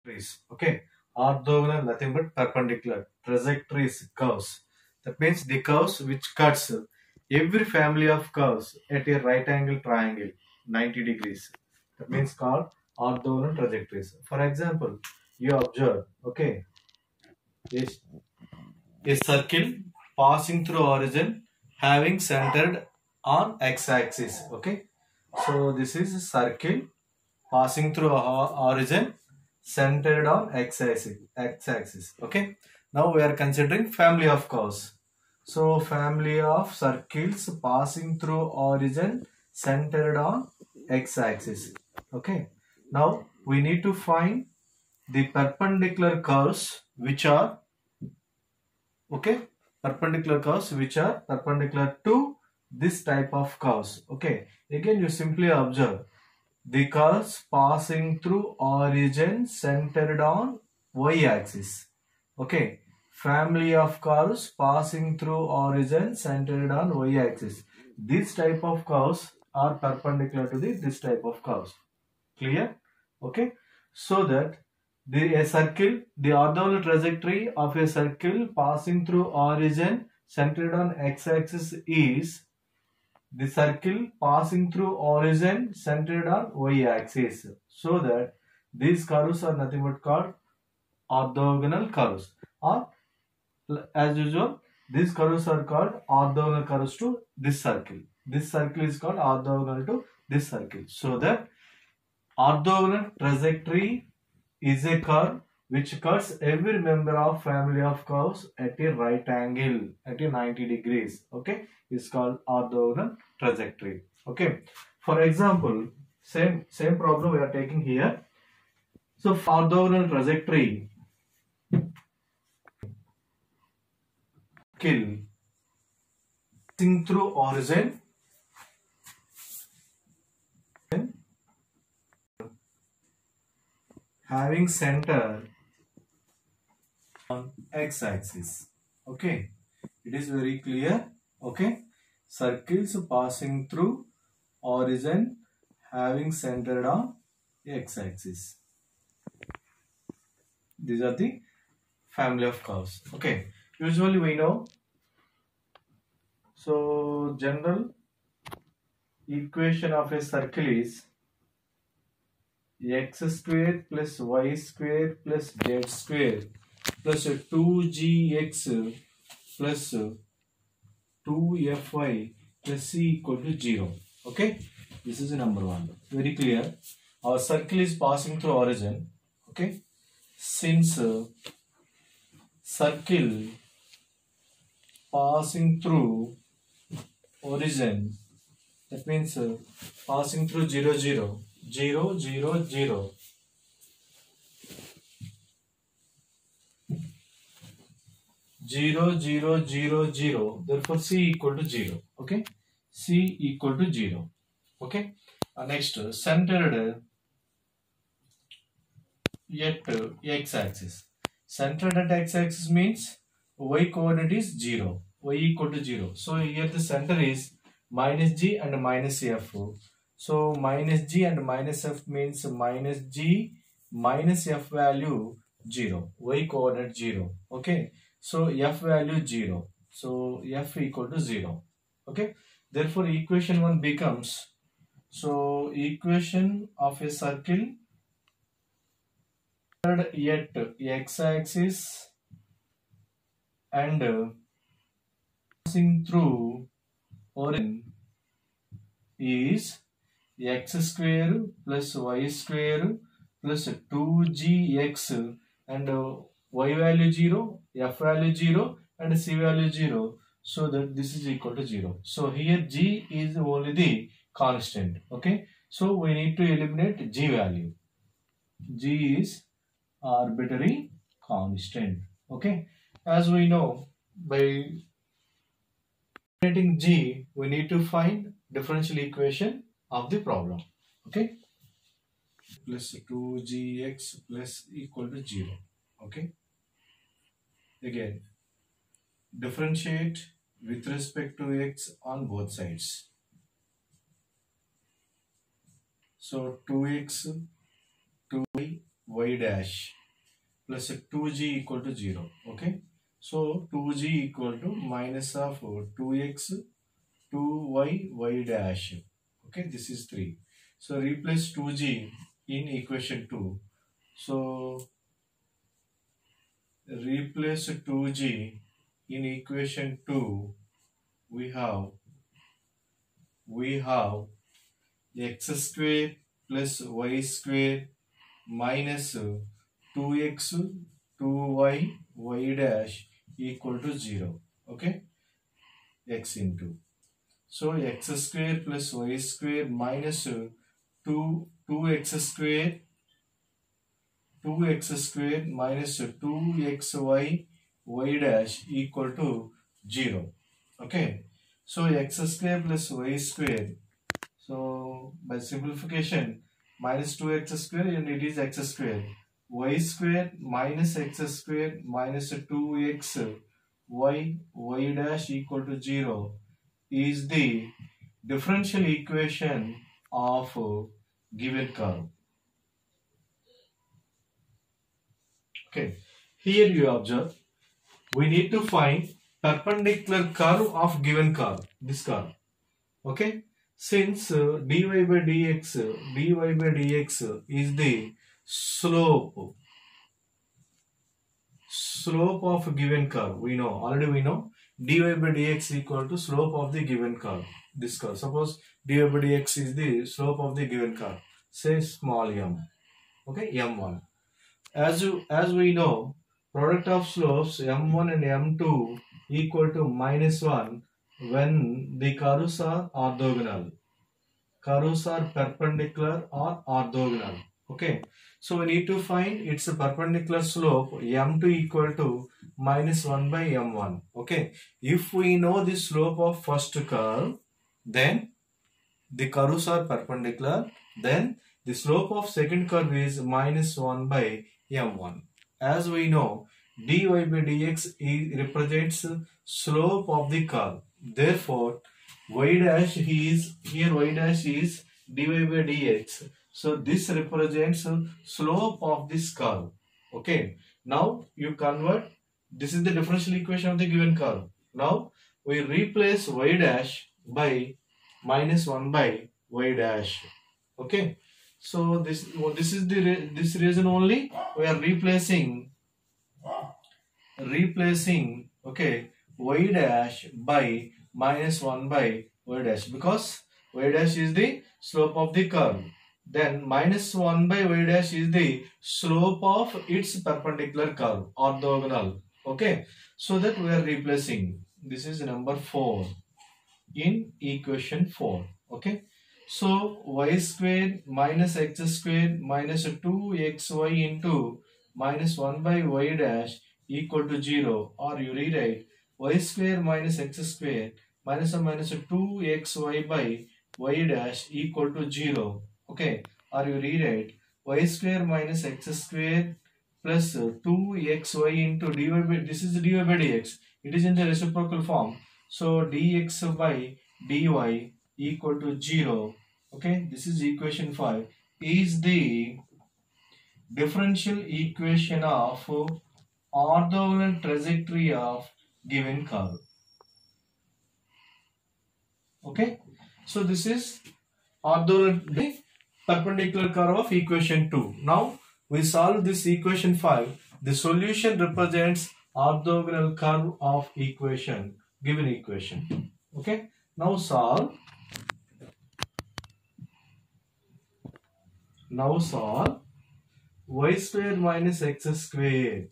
trajectories. Okay, orthogonal nothing but perpendicular trajectories curves. That means the curves which cuts every family of curves at a right angle triangle 90 degrees. That means called orthogonal trajectories. For example, you observe, okay, is a circle passing through origin having centered on x-axis. Okay, so this is a circle passing through origin centered on x-axis. Okay, now we are considering family of curves. So family of circles passing through origin centered on x-axis. Okay, now we need to find the perpendicular curves which are, okay, perpendicular curves which are perpendicular to this type of curves. Okay, again you simply observe the curves passing through origin centered on y-axis. Okay, family of curves passing through origin centered on y-axis. This type of curves are perpendicular to this type of curves. Clear? Okay, so that the orthogonal trajectory of a circle passing through origin centered on x-axis is the circle passing through origin centered on y-axis. So that these curves are nothing but called orthogonal curves, or as usual these curves are called orthogonal curves to this circle. This circle is called orthogonal to this circle. So that orthogonal trajectory is a curve which cuts every member of family of curves at a right angle at a 90 degrees. Okay, is called orthogonal trajectory. Okay, for example, same problem we are taking here. So for orthogonal trajectory, kill passing through origin having center on x-axis. Okay, it is very clear. Okay, circles passing through origin having centered on x-axis. These are the family of curves. Okay, usually we know, so general equation of a circle is x square plus y square plus z square plus 2gx plus 2fy plus c equal to 0. Okay, this is number 1. Very clear. Our circle is passing through origin. Okay, since circle passing through origin, that means passing through 0 0 0 0 0, zero, zero, zero, zero. Therefore, c equal to 0. Okay, c equal to 0. Okay. Next, centered at x-axis. Centered at x-axis means y coordinate is 0. Y equal to 0. So here the center is minus g and minus f. So minus g and minus f means minus g minus f value 0. Y coordinate 0. Okay. So f value 0. So f equal to 0. Okay. Therefore equation 1 becomes, so equation of a circle at x-axis and passing through origin is x square plus y square plus 2gx and y value 0, f value 0 and c value 0, so that this is equal to 0. So here g is only the constant. Okay, so we need to eliminate g value. G is arbitrary constant. Okay, as we know, by eliminating g we need to find differential equation of the problem. Okay, plus 2gx plus equal to 0. Okay, again differentiate with respect to x on both sides. So 2x, 2y y dash plus 2g equal to 0. Okay, so 2g equal to minus of 2x 2y y dash. Okay, this is 3. So replace 2g in equation 2. So replace 2g in equation 2. We have x square plus y square minus 2x 2y y dash equal to 0. Okay, x into, so x square plus y square minus 2x square minus 2xy y dash equal to 0. Okay, so x square plus y square, so by simplification minus 2x square and it is x square, y square minus x square minus 2x y dash equal to 0 is the differential equation of a given curve. Okay, here you observe we need to find perpendicular curve of given curve, this curve. Okay, since dy by dx is the slope of a given curve, we know dy by dx equal to slope of the given curve, this curve. Suppose dy by dx is the slope of the given curve, say small m. Okay, m1. As we know, product of slopes m1 and m2 equal to -1 when the curves are orthogonal. Curves are perpendicular or orthogonal. Okay, so we need to find its perpendicular slope m2 equal to -1 by m1. Okay, if we know the slope of first curve, then the curves are perpendicular, then the slope of second curve is -1 by m1. As we know, dy by dx represents slope of the curve. Therefore, y dash is dy by dx. So this represents slope of this curve. Okay. Now you convert. This is the differential equation of the given curve. Now we replace y dash by -1 by y dash. Okay. So this is this reason only we are replacing okay, y dash by -1 by y dash, because y dash is the slope of the curve. Then -1 by y dash is the slope of its perpendicular curve, orthogonal. Okay, so that we are replacing. This is number 4 in equation 4. Okay, so y square minus x square minus 2xy into -1 by y dash equal to 0, or you rewrite y square minus x square minus 2xy by y dash equal to 0. Okay, or you rewrite y square minus x square plus 2xy into dy by, this is dy by dx, it is in the reciprocal form, so dx by dy equal to 0. Okay, this is equation 5, is the differential equation of orthogonal trajectory of given curve. Okay, so this is orthogonal perpendicular curve of equation 2. Now we solve this equation 5. The solution represents orthogonal curve of equation, given equation. Okay, now solve. Now solve y square minus x square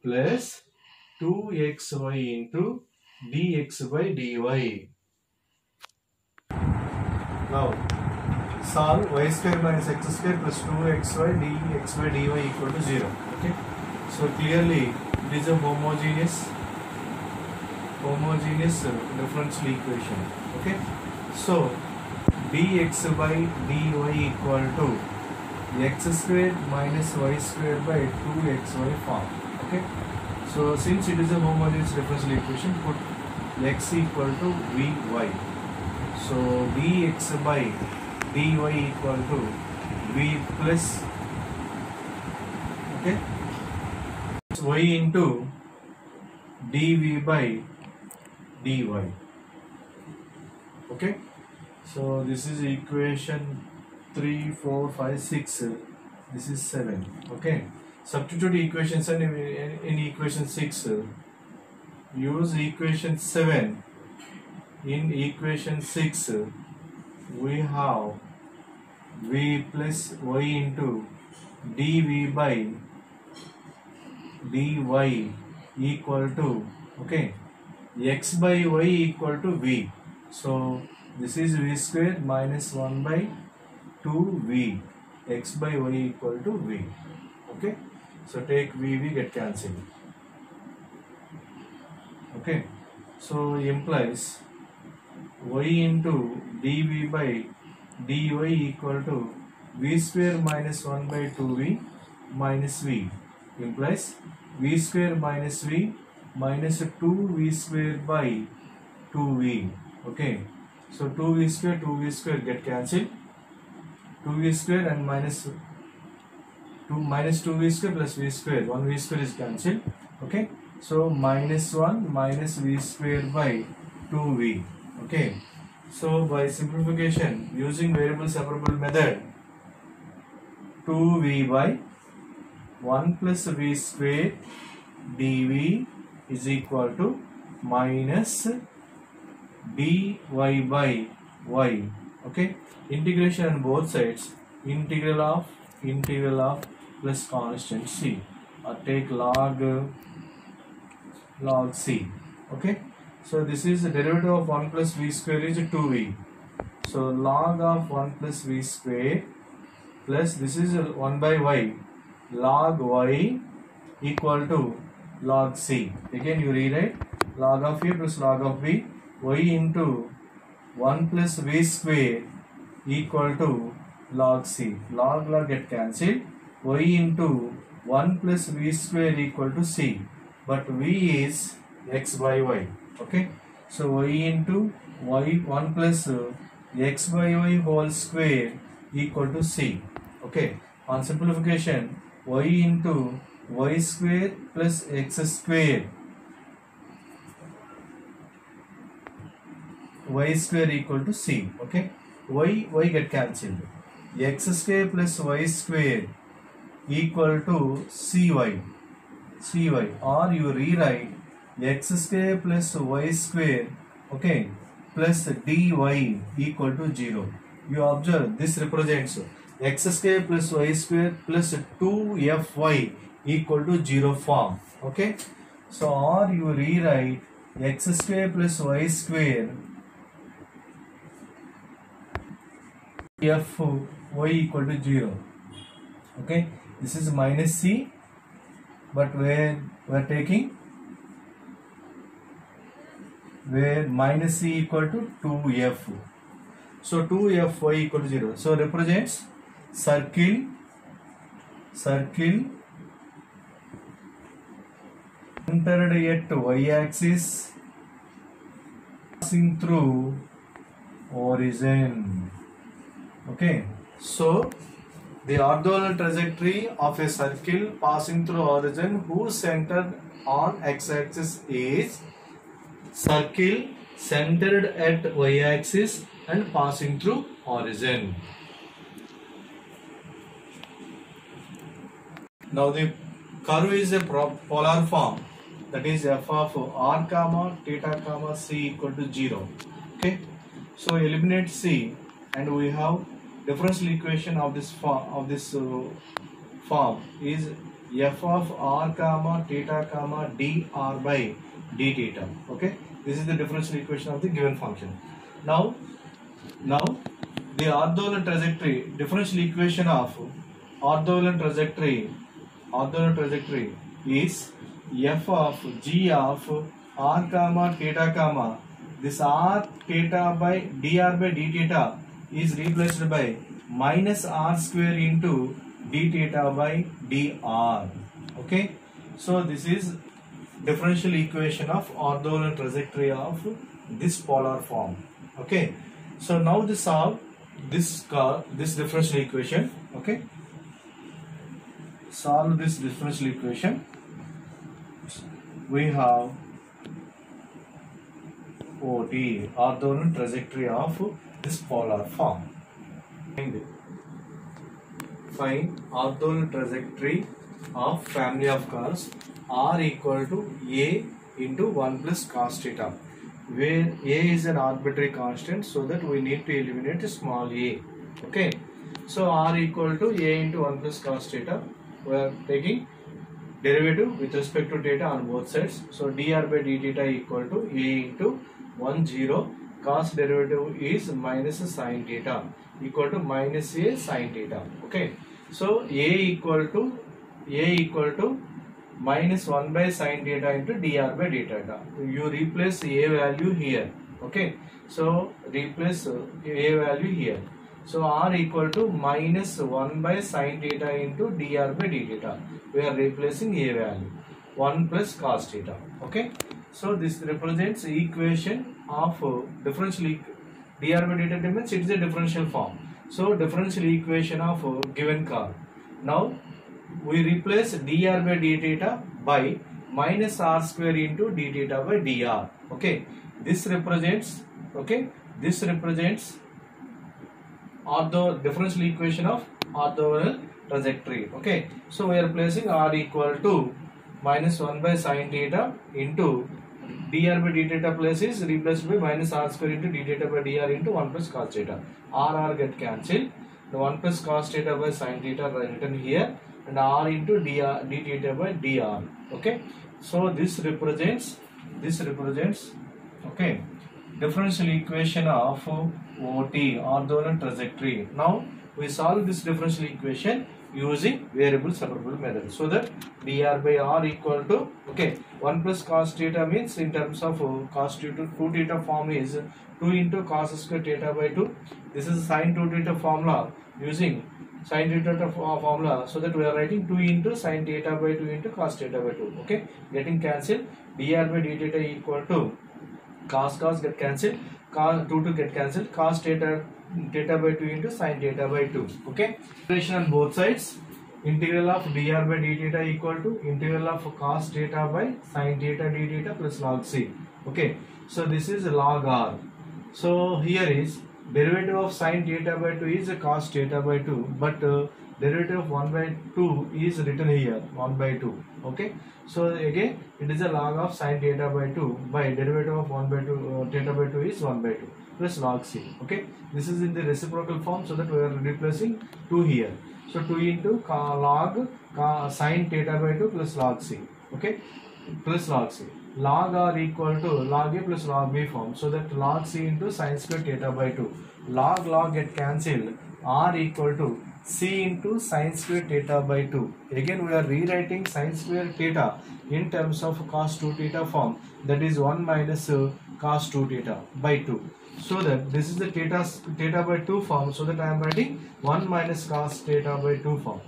plus 2xy into dx by dy. Now solve y square minus x square plus 2xy dx by dy equal to 0. Okay, so clearly it is a homogeneous differential equation. Okay, so dx by dy equal to x square minus y square by 2xy form. Okay, so since it is a homogeneous differential equation, put x equal to vy. So dx by dy equal to v plus Okay, it's y into dv by dy. Okay, so this is equation 3, 4, 5, 6. This is 7. Okay, substitute equations and in equation 6. Use equation 7. In equation 6, we have v plus y into dv by dy equal to, okay, x by y equal to v. So this is v square minus 1 by 2v. X by y equal to v. Okay, so take v get cancelled. Okay, so implies y into dv by dy equal to v square minus 1 by 2v minus v, implies v square minus v minus 2v square by 2v. Okay, so 2v square get cancelled. 2v square and minus 2v square plus v square, 1v square is cancelled. Okay, so minus 1 minus v square by 2v. Okay, so by simplification using variable separable method, 2v by 1 plus v square dv is equal to minus dy by y. Okay, integration on both sides, integral of plus constant c, or take log c. Okay, so this is the derivative of 1 plus v square is 2v. So log of 1 plus v square plus this is 1 by y, log y equal to log c. Again you rewrite log of a plus log of b, y into 1 plus v square equal to log c. Log get cancelled. Y into 1 plus v square equal to c, but v is x by y. Okay, so y into y 1 plus x by y whole square equal to c. Okay, on simplification, y into y square plus x square, y square equal to c. Okay, y get cancelled. X square plus y square equal to cy, or you rewrite x square plus y square, okay, plus dy equal to 0. You observe this represents x square plus y square plus 2fy equal to 0 form. Okay, so or you rewrite x square plus y square f y equal to 0. Okay, this is minus c, but where we are taking where minus c equal to 2f. So 2f y equal to 0. So represents circle centered at y axis passing through origin. Okay, so the orthogonal trajectory of a circle passing through origin whose center on x-axis is circle centered at y-axis and passing through origin. Now the curve is a polar form, that is f of r comma theta comma c equal to 0. Okay, so eliminate c and we have differential equation of this form is f of r comma theta comma dr by d theta. Okay, this is the differential equation of the given function. Now the orthogonal trajectory, differential equation of orthogonal trajectory is f of g of r comma theta comma, this r theta by d theta is replaced by minus r square into d theta by dr. Okay, so this is differential equation of orthogonal trajectory of this polar form. Okay, so now this solve this differential equation. Okay, solve this differential equation, we have OT, orthogonal trajectory of this polar form. Find orthogonal trajectory of family of curves r equal to a into 1 plus cos theta, where a is an arbitrary constant, so that we need to eliminate small a. Okay, so r equal to a into 1 plus cos theta. We are taking derivative with respect to theta on both sides. So dr by d theta equal to a into 1 0 cos derivative is minus sin theta equal to minus a sin theta. Okay, so a equal to minus 1 by sin theta into dr by d theta. You replace a value here. Okay, so replace a value here. So r equal to minus 1 by sin theta into dr by d theta. We are replacing a value 1 plus cos theta. Okay, so this represents equation of differential dr by d theta means it is a differential form. So differential equation of given curve. Now we replace dr by d theta by minus r square into d theta by dr. Okay, this represents differential equation of orthogonal trajectory. Okay, so we are placing r equal to minus 1 by sin theta into dr by d theta place is replaced by minus r square into d theta by dr into 1 plus cos theta. R get cancelled. The 1 plus cos theta by sin theta written here, and r into d theta by dr. Okay, so this represents okay, differential equation of OT, orthogonal trajectory. Now we solve this differential equation using variable separable method, so that dr by r equal to 1 plus cos theta means in terms of cos 2 theta form is 2 into cos square theta by 2. This is sin 2 theta formula, using sin theta formula, so that we are writing 2 into sin theta by 2 into cos theta by 2. Okay, getting cancelled. Dr by d theta equal to cos get cancelled, cos 2 get cancelled, cos theta by 2 into sin theta by 2. Okay, integration on both sides. Integral of dr by d theta equal to integral of cos theta by sin theta d theta plus log c. Okay, so this is log r. So here is derivative of sin theta by 2 is cos theta by 2, but derivative of 1 by 2 is written here 1 by 2. Okay, so again it is a log of sin theta by 2 by derivative of 1 by 2 theta by 2 is 1 by 2 plus log c. Okay, this is in the reciprocal form, so that we are replacing 2 here. So 2 into log sin theta by 2 plus log c. Okay, plus log c. Log r equal to log a plus log b form, so that log c into sin square theta by 2. Log get cancelled. R equal to c into sin square theta by 2. Again we are rewriting sin square theta in terms of cos 2 theta form, that is 1 minus cos 2 theta by 2. So that this is the theta by 2 form, so that I am writing 1 minus cos theta by 2 form.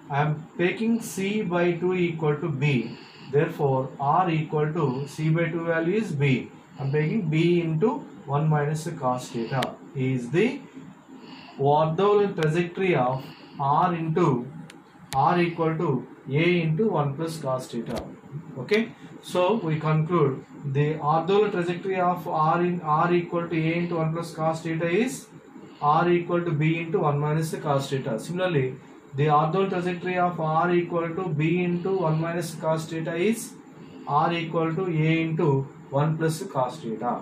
I am taking c by 2 equal to b. Therefore, r equal to c by 2 value is b. I am taking b into 1 minus cos theta is the orthogonal trajectory of r equal to a into 1 plus cos theta. Okay, so we conclude the orthogonal trajectory of r equal to a into 1 plus cos theta is r equal to b into 1 minus cos theta. Similarly, the orthogonal trajectory of r equal to b into 1 minus cos theta is r equal to a into 1 plus cos theta.